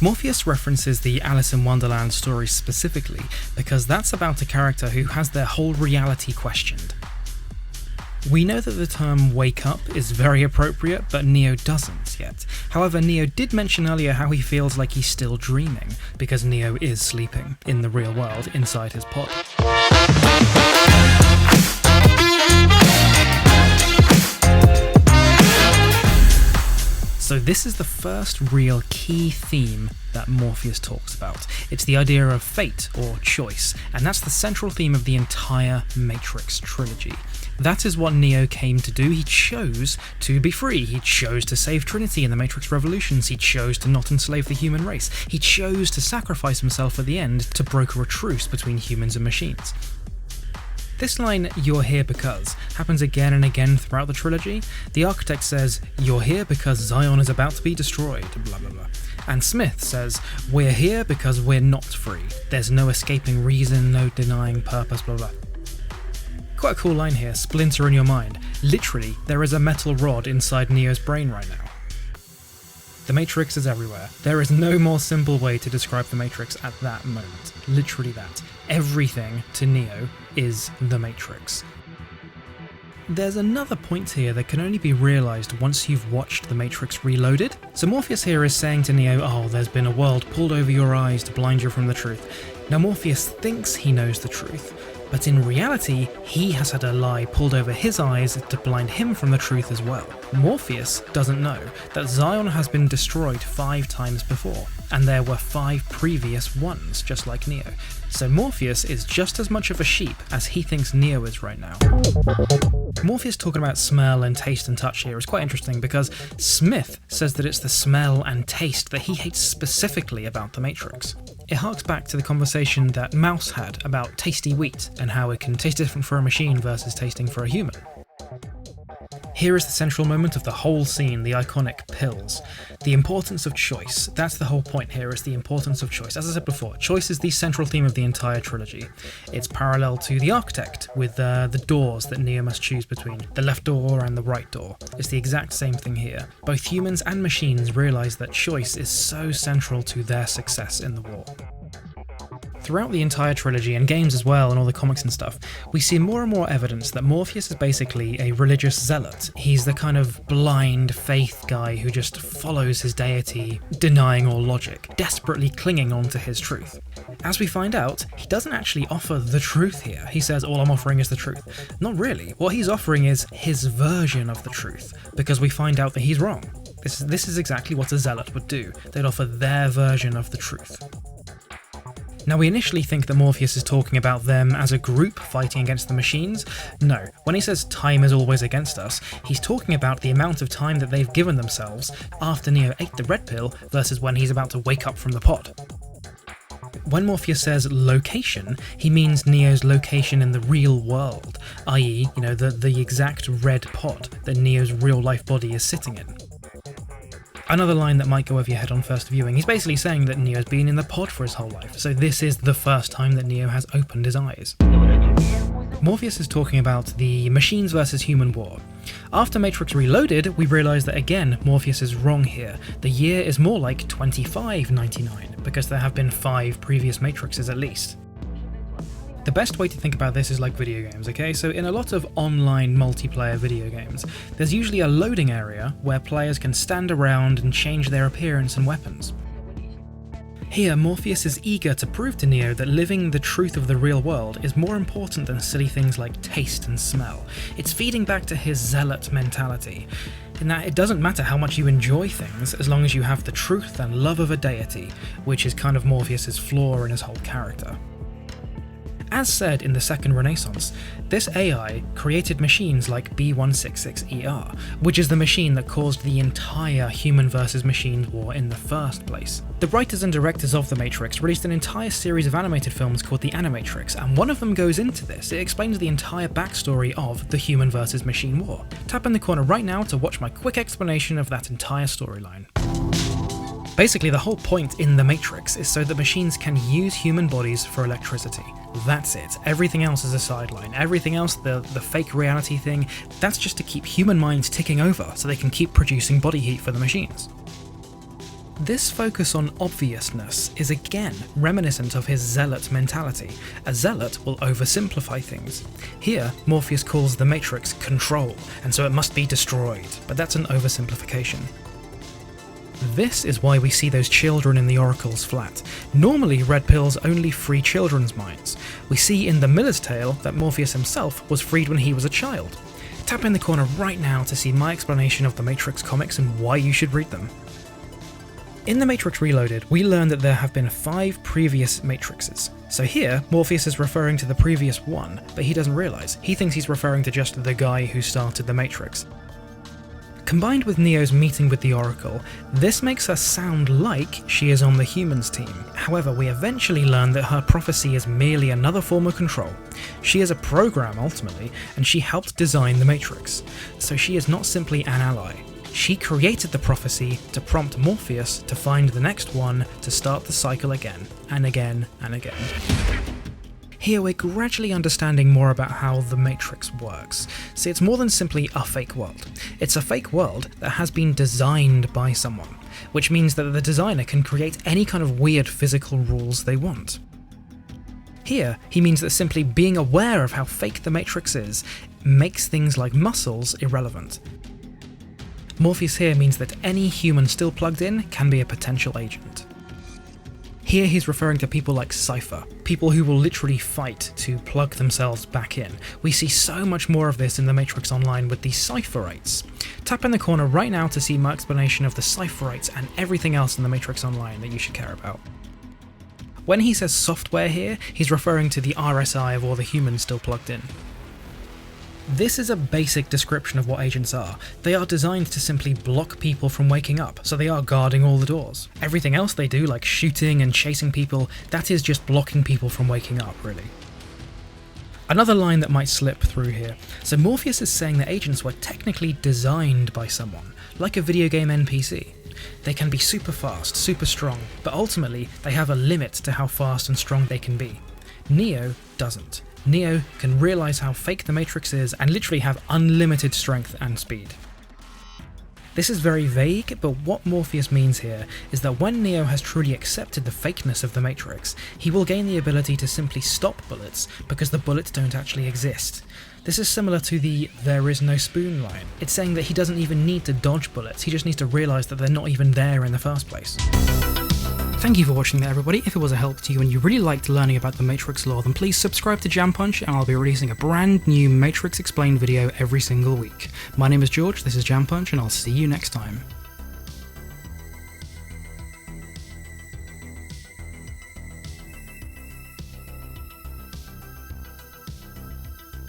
Morpheus references the Alice in Wonderland story specifically because that's about a character who has their whole reality questioned. We know that the term wake up is very appropriate, but Neo doesn't yet. However, Neo did mention earlier how he feels like he's still dreaming, because Neo is sleeping in the real world inside his pod. So this is the first real key theme that Morpheus talks about. It's the idea of fate or choice, and that's the central theme of the entire Matrix trilogy. That is what Neo came to do. He chose to be free. He chose to save Trinity in the Matrix Revolutions. He chose to not enslave the human race. He chose to sacrifice himself at the end to broker a truce between humans and machines. This line, "you're here because," happens again and again throughout the trilogy. The Architect says, "You're here because Zion is about to be destroyed," blah blah blah. And Smith says, "We're here because we're not free. There's no escaping reason, no denying purpose, blah blah." Quite a cool line here, splinter in your mind. Literally, there is a metal rod inside Neo's brain right now. The Matrix is everywhere. There is no more simple way to describe the Matrix at that moment. Literally that. Everything to Neo is the Matrix. There's another point here that can only be realised once you've watched The Matrix Reloaded. So Morpheus here is saying to Neo, "Oh, there's been a world pulled over your eyes to blind you from the truth." Now Morpheus thinks he knows the truth, but in reality, he has had a lie pulled over his eyes to blind him from the truth as well. Morpheus doesn't know that Zion has been destroyed 5 times before, and there were 5 previous ones, just like Neo. So Morpheus is just as much of a sheep as he thinks Neo is right now. Morpheus talking about smell and taste and touch here is quite interesting because Smith says that it's the smell and taste that he hates specifically about the Matrix. It harks back to the conversation that Mouse had about tasty wheat and how it can taste different for a machine versus tasting for a human. Here is the central moment of the whole scene, the iconic pills. The importance of choice. That's the whole point here, is the importance of choice. As I said before, choice is the central theme of the entire trilogy. It's parallel to the Architect, with the doors that Neo must choose between, the left door and the right door. It's the exact same thing here. Both humans and machines realise that choice is so central to their success in the war. Throughout the entire trilogy, and games as well, and all the comics and stuff, we see more and more evidence that Morpheus is basically a religious zealot. He's the kind of blind faith guy who just follows his deity, denying all logic, desperately clinging on to his truth. As we find out, he doesn't actually offer the truth here. He says, "All I'm offering is the truth." Not really. What he's offering is his version of the truth, because we find out that he's wrong. This is exactly what a zealot would do. They'd offer their version of the truth. Now, we initially think that Morpheus is talking about them as a group fighting against the machines. No, when he says time is always against us, he's talking about the amount of time that they've given themselves after Neo ate the red pill versus when he's about to wake up from the pod. When Morpheus says location, he means Neo's location in the real world, i.e., the exact red pod that Neo's real-life body is sitting in. Another line that might go over your head on first viewing, he's basically saying that Neo's been in the pod for his whole life, so this is the first time that Neo has opened his eyes. Morpheus is talking about the machines versus human war. After Matrix Reloaded, we realise that again, Morpheus is wrong here. The year is more like 2599, because there have been 5 previous Matrixes at least. The best way to think about this is like video games, okay? So in a lot of online multiplayer video games, there's usually a loading area where players can stand around and change their appearance and weapons. Here, Morpheus is eager to prove to Neo that living the truth of the real world is more important than silly things like taste and smell. It's feeding back to his zealot mentality, in that it doesn't matter how much you enjoy things as long as you have the truth and love of a deity, which is kind of Morpheus's flaw in his whole character. As said in the Second Renaissance, this AI created machines like B166ER, which is the machine that caused the entire human versus machines war in the first place. The writers and directors of The Matrix released an entire series of animated films called the Animatrix, and one of them goes into this. It explains the entire backstory of the human versus machine war. Tap in the corner right now to watch my quick explanation of that entire storyline. Basically, the whole point in The Matrix is so that machines can use human bodies for electricity. That's it. Everything else is a sideline. Everything else, the fake reality thing, that's just to keep human minds ticking over so they can keep producing body heat for the machines. This focus on obviousness is again reminiscent of his zealot mentality. A zealot will oversimplify things. Here, Morpheus calls the Matrix control, and so it must be destroyed, but that's an oversimplification. This is why we see those children in the Oracle's flat. Normally, red pills only free children's minds. We see in The Miller's Tale that Morpheus himself was freed when he was a child. Tap in the corner right now to see my explanation of the Matrix comics and why you should read them. In The Matrix Reloaded, we learn that there have been 5 previous Matrixes. So here, Morpheus is referring to the previous one, but he doesn't realise. He thinks he's referring to just the guy who started the Matrix. Combined with Neo's meeting with the Oracle, this makes her sound like she is on the humans team. However, we eventually learn that her prophecy is merely another form of control. She is a program, ultimately, and she helped design the Matrix. So she is not simply an ally. She created the prophecy to prompt Morpheus to find the next one to start the cycle again, and again, and again. Here we're gradually understanding more about how the Matrix works. See, it's more than simply a fake world. It's a fake world that has been designed by someone, which means that the designer can create any kind of weird physical rules they want. Here, he means that simply being aware of how fake the Matrix is makes things like muscles irrelevant. Morpheus here means that any human still plugged in can be a potential agent. Here he's referring to people like Cypher, people who will literally fight to plug themselves back in. We see so much more of this in The Matrix Online with the Cypherites. Tap in the corner right now to see my explanation of the Cypherites and everything else in The Matrix Online that you should care about. When he says software here, he's referring to the RSI of all the humans still plugged in. This is a basic description of what agents are. They are designed to simply block people from waking up, so they are guarding all the doors. Everything else they do, like shooting and chasing people, that is just blocking people from waking up, really. Another line that might slip through here. So Morpheus is saying that agents were technically designed by someone, like a video game NPC. They can be super fast, super strong, but ultimately they have a limit to how fast and strong they can be. Neo doesn't. Neo can realise how fake the Matrix is and literally have unlimited strength and speed. This is very vague, but what Morpheus means here is that when Neo has truly accepted the fakeness of the Matrix, he will gain the ability to simply stop bullets because the bullets don't actually exist. This is similar to the "there is no spoon" line. It's saying that he doesn't even need to dodge bullets, he just needs to realise that they're not even there in the first place. Thank you for watching that, everybody. If it was a help to you and you really liked learning about the Matrix lore, then please subscribe to Jam Punch and I'll be releasing a brand new Matrix Explained video every single week. My name is George, this is Jam Punch, and I'll see you next time.